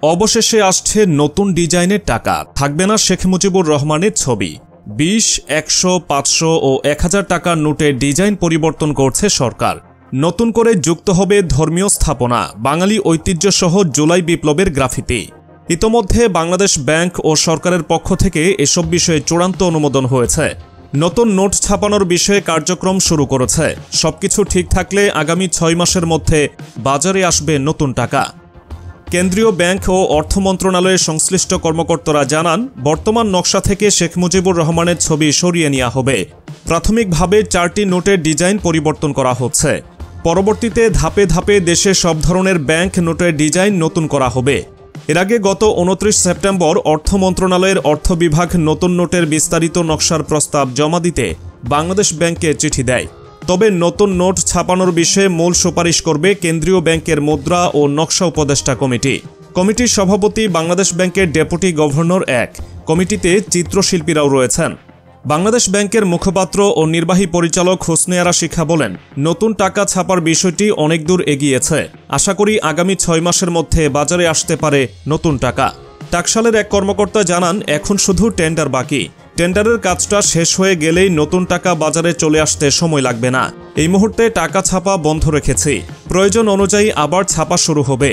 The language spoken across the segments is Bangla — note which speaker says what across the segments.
Speaker 1: অবশেষে আসছে নতুন ডিজাইনের টাকা, থাকবে না শেখ মুজিবুর রহমানের ছবি। ২০, ১০০, ৫০০ ও ১০০০ টাকার নোটের ডিজাইন পরিবর্তন করছে সরকার। নতুন করে যুক্ত হবে ধর্মীয় স্থাপনা, বাঙালি ঐতিহ্যসহ জুলাই বিপ্লবের গ্রাফিতি। ইতোমধ্যে বাংলাদেশ ব্যাংক ও সরকারের পক্ষ থেকে এসব বিষয়ে চূড়ান্ত অনুমোদন হয়েছে। নতুন নোট ছাপানোর বিষয়ে কার্যক্রম শুরু করেছে। সবকিছু ঠিক থাকলে আগামী ৬ মাসের মধ্যে বাজারে আসবে নতুন টাকা। কেন্দ্রীয় ব্যাংক ও অর্থ মন্ত্রণালয়ের সংশ্লিষ্ট কর্মকর্তারা জানান, বর্তমান নকশা থেকে শেখ মুজিবুর রহমানের ছবি সরিয়ে নেওয়া হবে। প্রাথমিকভাবে ৪টি নোটের ডিজাইন পরিবর্তন করা হচ্ছে। পরবর্তীতে ধাপে ধাপে দেশে সব ধরনের ব্যাংক নোটের ডিজাইন নতুন করা হবে। এর আগে গত ২৯ সেপ্টেম্বর অর্থ মন্ত্রণালয়ের অর্থ বিভাগ নতুন নোটের বিস্তারিত নকশার প্রস্তাব জমা দিতে বাংলাদেশ ব্যাংককে চিঠি দেয়। তবে নতুন নোট ছাপানোর বিষয়ে মূল সুপারিশ করবে কেন্দ্রীয় ব্যাংকের মুদ্রা ও নকশা উপদেষ্টা কমিটি। কমিটির সভাপতি বাংলাদেশ ব্যাংকের ডেপুটি গভর্নর ১। কমিটিতে চিত্রশিল্পীরাও রয়েছেন। বাংলাদেশ ব্যাংকের মুখপাত্র ও নির্বাহী পরিচালক হোসনে আরা শিখা বলেন, নতুন টাকা ছাপার বিষয়টি অনেক দূর এগিয়েছে। আশা করি আগামী ৬ মাসের মধ্যে বাজারে আসতে পারে নতুন টাকা। টাকশালের এক কর্মকর্তা জানান, এখন শুধু টেন্ডার বাকি। টেন্ডারের কাজটা শেষ হয়ে গেলেই নতুন টাকা বাজারে চলে আসতে সময় লাগবে না। এই মুহূর্তে টাকা ছাপা বন্ধ রেখেছি, প্রয়োজন অনুযায়ী আবার ছাপা শুরু হবে।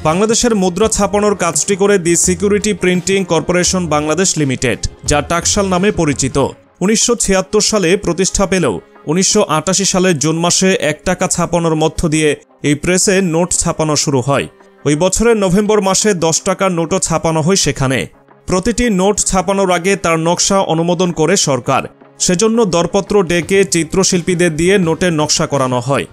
Speaker 1: বাংলাদেশের মুদ্রা ছাপানোর কাজটি করে দি security printing corporation Bangladesh limited, যা টাকশাল নামে পরিচিত। ১৯৭৬ সালে প্রতিষ্ঠা পেলেও ১৯৮৮ সালের জুন মাসে ১ টাকা ছাপানোর মধ্য দিয়ে এই প্রেসে নোট ছাপানো শুরু হয়। ওই বছরের নভেম্বর মাসে ১০ টাকার নোটও ছাপানো হয় সেখানে। প্রতিটি নোট ছাপানোর আগে তার নকশা অনুমোদন করে সরকার। সেজন্য দরপত্র ডেকে চিত্রশিল্পীদের দিয়ে নোটের নকশা করানো হয়।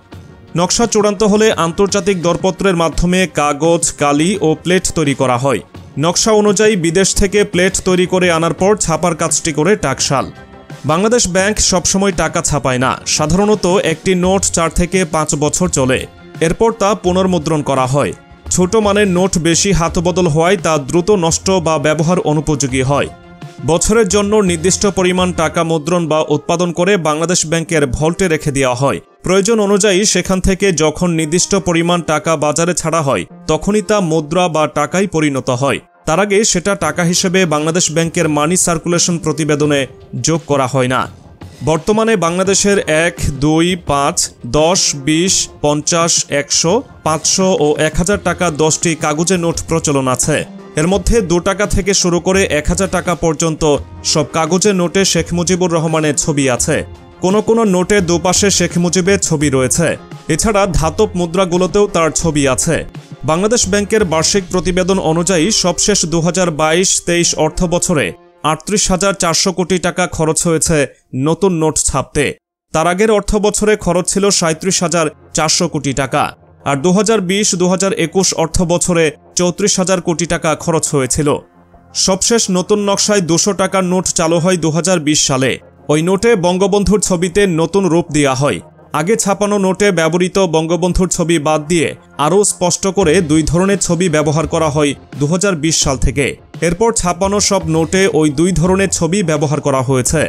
Speaker 1: নকশা চূড়ান্ত হলে আন্তর্জাতিক দরপত্রের মাধ্যমে কাগজ, কালি ও প্লেট তৈরি করা হয়। নকশা অনুযায়ী বিদেশ থেকে প্লেট তৈরি করে আনার পর ছাপার কাজটি করে টাকশাল। বাংলাদেশ ব্যাংক সবসময় টাকা ছাপায় না। সাধারণত একটি নোট ৪ থেকে ৫ বছর চলে, এরপর তা পুনর্মুদ্রণ করা হয়। ছোট মানের নোট বেশি হাতবদল হওয়ায় তা দ্রুত নষ্ট বা ব্যবহার অনুপযোগী হয়। বছরের জন্য নির্দিষ্ট পরিমাণ টাকা মুদ্রণ বা উৎপাদন করে বাংলাদেশ ব্যাংকের ভল্টে রেখে দেওয়া হয়। প্রয়োজন অনুযায়ী সেখান থেকে যখন নির্দিষ্ট পরিমাণ টাকা বাজারে ছাড়া হয়, তখনই তা মুদ্রা বা টাকায় পরিণত হয়। তার আগে সেটা টাকা হিসেবে বাংলাদেশ ব্যাংকের মানি সার্কুলেশন প্রতিবেদনে যোগ করা হয় না। বর্তমানে বাংলাদেশের ১, ২, ৫, ১০, ২০, ৫০, ১০০, ৫০০ ও ১০০০ টাকা ১০টি কাগজে নোট প্রচলন আছে। এর মধ্যে ২ টাকা থেকে শুরু করে ১০০০ টাকা পর্যন্ত সব কাগজে নোটে শেখ মুজিবুর রহমানের ছবি আছে। কোনো কোনো নোটে দুপাশে শেখ মুজিবের ছবি রয়েছে। এছাড়া ধাতব মুদ্রাগুলোতেও তার ছবি আছে। বাংলাদেশ ব্যাংকের বার্ষিক প্রতিবেদন অনুযায়ী সবশেষ ২০২২-২৩ অর্থ বছরে ৩৮,৪০০ কোটি টাকা খরচ হয়েছে নতুন নোট ছাপতে। তার আগের অর্থ বছরে খরচ ছিল ৩৭,৪০০ কোটি টাকা। আর ২০২০-২০২১ অর্থ বছরে ৩৪,০০০ কোটি টাকা খরচ হয়েছিল। সবশেষ নতুন নকশায় ২০০ টাকার নোট চালু হয় ২০২০ সালে। ওই নোটে বঙ্গবন্ধুর ছবিতে নতুন রূপ দেওয়া হয়। আগে ছাপানো নোটে ব্যবহৃত বঙ্গবন্ধুর ছবি বাদ দিয়ে আরও স্পষ্ট করে ২ ধরনের ছবি ব্যবহার করা হয় ২০২০ সাল থেকে। এরপর ছাপানো সব নোটে ওই ২ ধরনের ছবি ব্যবহার করা হয়েছে।